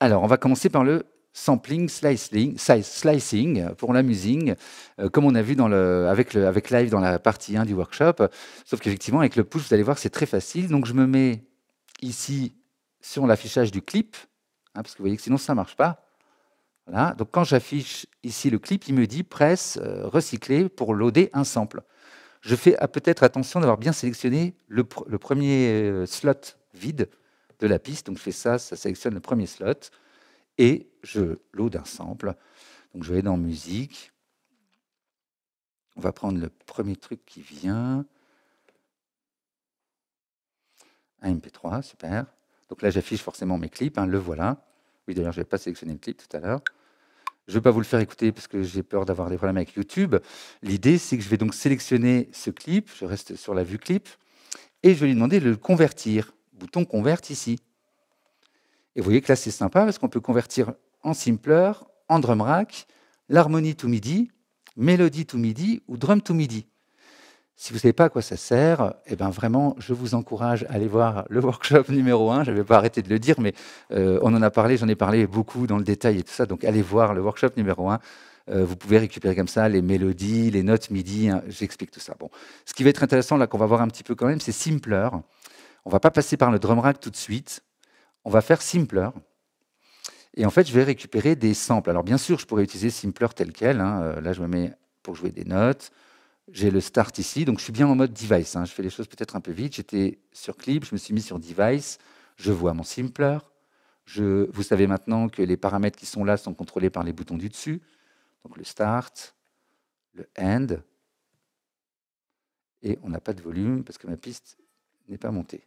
Alors, on va commencer par le sampling, slicing pour l'amusing, comme on a vu avec Live dans la partie 1 du workshop. Sauf qu'effectivement, avec le push, vous allez voir, c'est très facile. Donc, je me mets ici sur l'affichage du clip, hein, parce que vous voyez que sinon, ça ne marche pas. Voilà. Donc, quand j'affiche ici le clip, il me dit presse, recycler pour loader un sample. Je fais peut-être attention d'avoir bien sélectionné le premier slot vide de la piste. Donc, je fais ça sélectionne le premier slot. Et je load un sample. Donc je vais dans musique. On va prendre le premier truc qui vient. Un MP3, super. Donc là, j'affiche forcément mes clips, hein, le voilà. Oui, d'ailleurs, je n'avais pas sélectionné le clip tout à l'heure. Je ne vais pas vous le faire écouter parce que j'ai peur d'avoir des problèmes avec YouTube. L'idée, c'est que je vais donc sélectionner ce clip. Je reste sur la vue clip. Et je vais lui demander de le convertir. Bouton convert ici. Et vous voyez que là, c'est sympa parce qu'on peut convertir en Simpler, en drum rack, l'harmonie to MIDI, mélodie to MIDI ou drum to MIDI. Si vous ne savez pas à quoi ça sert, eh ben vraiment, je vous encourage à aller voir le workshop numéro 1. Je ne vais pas arrêter de le dire, mais on en a parlé, j'en ai parlé beaucoup dans le détail et tout ça. Donc allez voir le workshop numéro 1. Vous pouvez récupérer comme ça les mélodies, les notes MIDI. Hein, j'explique tout ça. Bon. Ce qui va être intéressant, là, qu'on va voir un petit peu quand même, c'est Simpler. On ne va pas passer par le drum rack tout de suite. On va faire Simpler. Et en fait, je vais récupérer des samples. Alors bien sûr, je pourrais utiliser Simpler tel quel. Hein. Là, je me mets pour jouer des notes. J'ai le start ici, donc je suis bien en mode device. Hein. Je fais les choses peut-être un peu vite. J'étais sur clip, je me suis mis sur device. Je vois mon Simpler. Vous savez maintenant que les paramètres qui sont là sont contrôlés par les boutons du dessus. Donc le start, le end. Et on n'a pas de volume parce que ma piste n'est pas montée.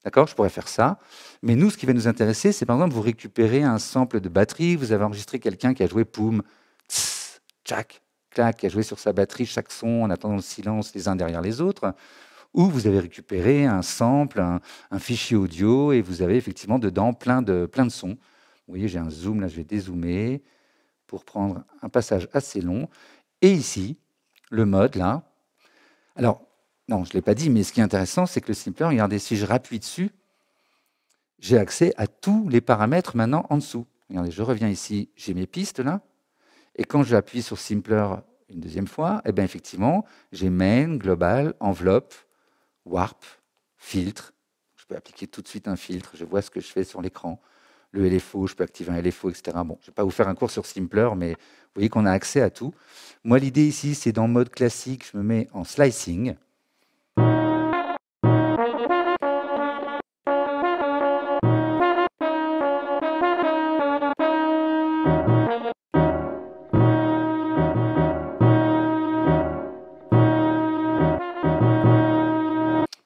D'accord, je pourrais faire ça. Mais nous, ce qui va nous intéresser, c'est par exemple, vous récupérez un sample de batterie, vous avez enregistré quelqu'un qui a joué poum, tss, tchac, clac, qui a joué sur sa batterie chaque son en attendant le silence les uns derrière les autres, ou vous avez récupéré un sample, un fichier audio, et vous avez effectivement dedans plein de sons. Vous voyez, j'ai un zoom, là je vais dézoomer pour prendre un passage assez long. Et ici, le mode, là. Alors, non, je ne l'ai pas dit, mais ce qui est intéressant, c'est que le Simpler, regardez, si je rappuie dessus, j'ai accès à tous les paramètres maintenant en dessous. Regardez, je reviens ici, j'ai mes pistes là, et quand j'appuie sur Simpler une deuxième fois, eh bien effectivement, j'ai main, global, enveloppe, warp, filtre. Je peux appliquer tout de suite un filtre, je vois ce que je fais sur l'écran. Le LFO, je peux activer un LFO, etc. Bon, je ne vais pas vous faire un cours sur Simpler, mais vous voyez qu'on a accès à tout. Moi, l'idée ici, c'est dans mode classique, je me mets en slicing.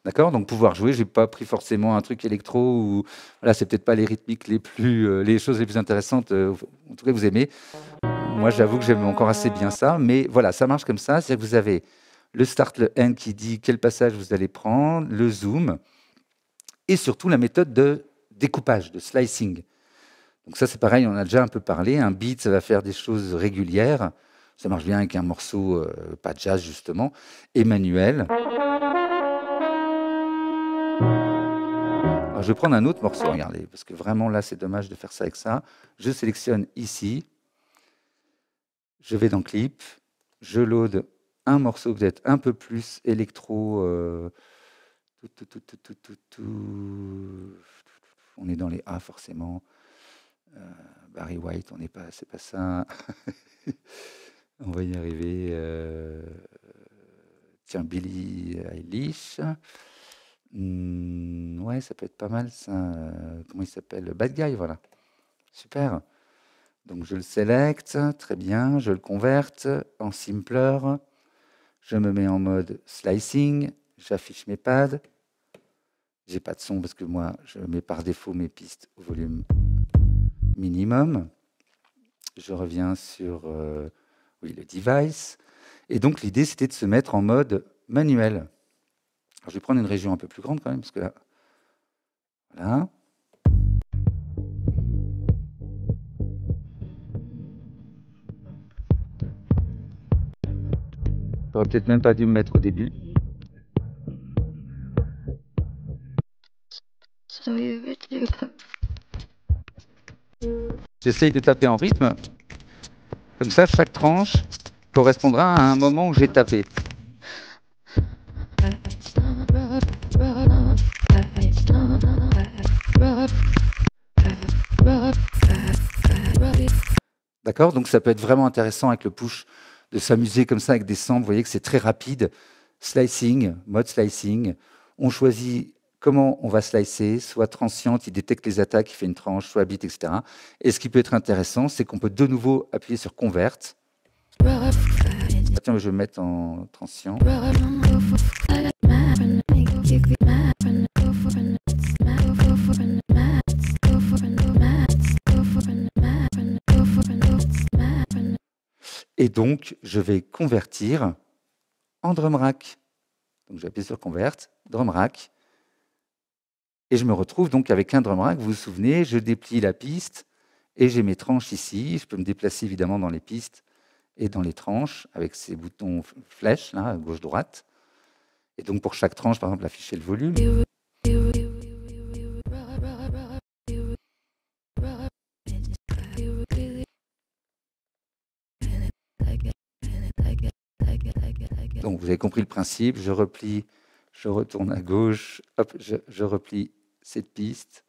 D'accord, donc pouvoir jouer, j'ai pas pris forcément un truc électro ou voilà, c'est peut-être pas les rythmiques les choses les plus intéressantes, en tout cas vous aimez. Moi, j'avoue que j'aime encore assez bien ça, mais voilà, ça marche comme ça, c'est-à-dire que vous avez le start, le end qui dit quel passage vous allez prendre, le zoom et surtout la méthode de découpage, de slicing. Donc ça, c'est pareil, on en a déjà un peu parlé. Un beat, ça va faire des choses régulières. Ça marche bien avec un morceau, pas jazz justement, et manuel. Alors, je vais prendre un autre morceau, regardez, parce que vraiment là, c'est dommage de faire ça avec ça. Je sélectionne ici, je vais dans Clip, je load un morceau peut-être un peu plus électro. On est dans les A forcément. Barry White, on n'est pas, c'est pas ça. On va y arriver. Tiens, Billie Eilish. Ouais, ça peut être pas mal ça. Comment il s'appelle? Bad Guy, voilà. Super. Donc je le sélecte, très bien, je le converte en Simpler. Je me mets en mode slicing, j'affiche mes pads. J'ai pas de son parce que moi, je mets par défaut mes pistes au volume minimum. Je reviens sur oui, le device. Et donc l'idée, c'était de se mettre en mode manuel. Alors, je vais prendre une région un peu plus grande quand même, parce que là, Voilà. J'aurais peut-être même pas dû me mettre au début. J'essaye de taper en rythme. Comme ça, chaque tranche correspondra à un moment où j'ai tapé. D'accord? Donc ça peut être vraiment intéressant avec le push de s'amuser comme ça avec des samples. Vous voyez que c'est très rapide. Slicing, mode slicing. On choisit comment on va slicer, soit transient, il détecte les attaques, il fait une tranche, soit bit, etc. Et ce qui peut être intéressant, c'est qu'on peut de nouveau appuyer sur Convert. Ah, tiens, je vais mettre en transient. Et donc, je vais convertir en drum rack. Donc, j'appuie sur Convert, drum rack. Et je me retrouve donc avec un drum rack. Vous vous souvenez, je déplie la piste et j'ai mes tranches ici. Je peux me déplacer évidemment dans les pistes et dans les tranches avec ces boutons flèches, là, gauche-droite. Et donc, pour chaque tranche, par exemple, afficher le volume. Donc, vous avez compris le principe. Je replie, je retourne à gauche, hop, je replie cette piste.